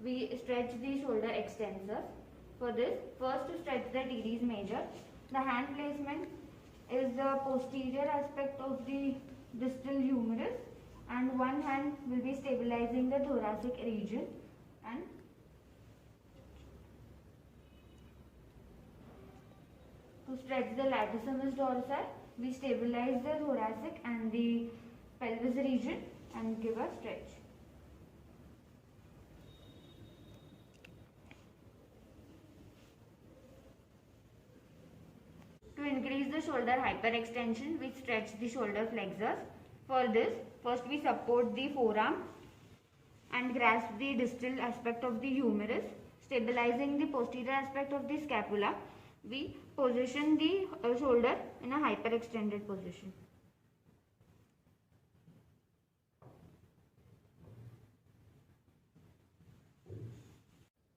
we stretch the shoulder extensor. For this, first to stretch the teres major, the hand placement is the posterior aspect of the distal humerus, and one hand will be stabilizing the thoracic region, and to stretch the latissimus dorsi, we stabilize the thoracic and the pelvis region and give a stretch. To increase the shoulder hyperextension, we stretch the shoulder flexors. For this, first we support the forearm and grasp the distal aspect of the humerus, stabilizing the posterior aspect of the scapula. We position the shoulder in a hyperextended position.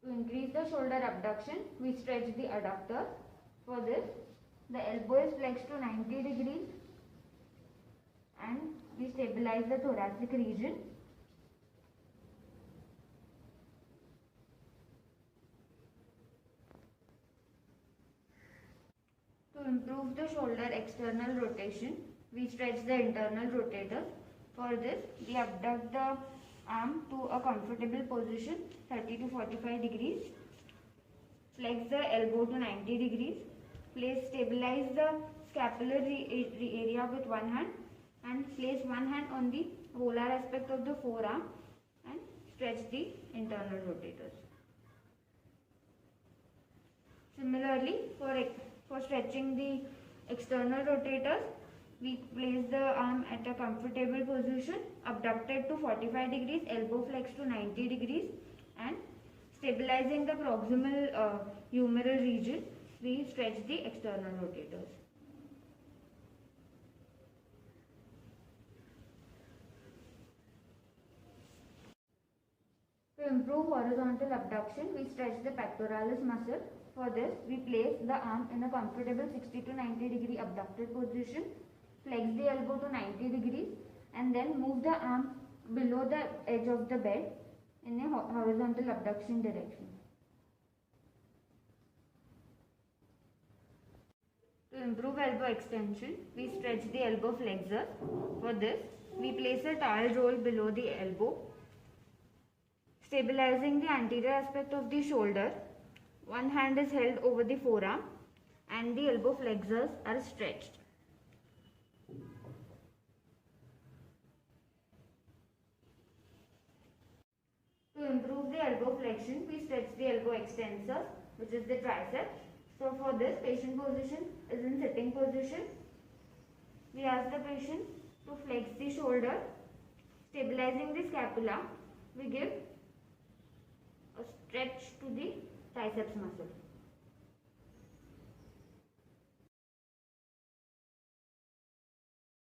To increase the shoulder abduction, we stretch the adductor. For this, the elbow is flexed to 90 degrees and we stabilize the thoracic region. To improve the shoulder external rotation, we stretch the internal rotators. For this, we abduct the arm to a comfortable position, 30 to 45 degrees. Flex the elbow to 90 degrees. Stabilize the scapular area with one hand and place one hand on the volar aspect of the forearm and stretch the internal rotators. Similarly, for stretching the external rotators, we place the arm at a comfortable position, abducted to 45 degrees, elbow flexed to 90 degrees, and stabilizing the proximal humeral region, we stretch the external rotators. To improve horizontal abduction, we stretch the pectoralis muscle. For this, we place the arm in a comfortable 60 to 90 degree abducted position, flex the elbow to 90 degrees, and then move the arm below the edge of the bed in a horizontal abduction direction. To improve elbow extension, we stretch the elbow flexor. For this, we place a towel roll below the elbow, stabilizing the anterior aspect of the shoulder. One hand is held over the forearm and the elbow flexors are stretched. To improve the elbow flexion, we stretch the elbow extensor, which is the tricep. So for this, patient position is in sitting position. We ask the patient to flex the shoulder, stabilizing the scapula. We give a stretch to the triceps muscle.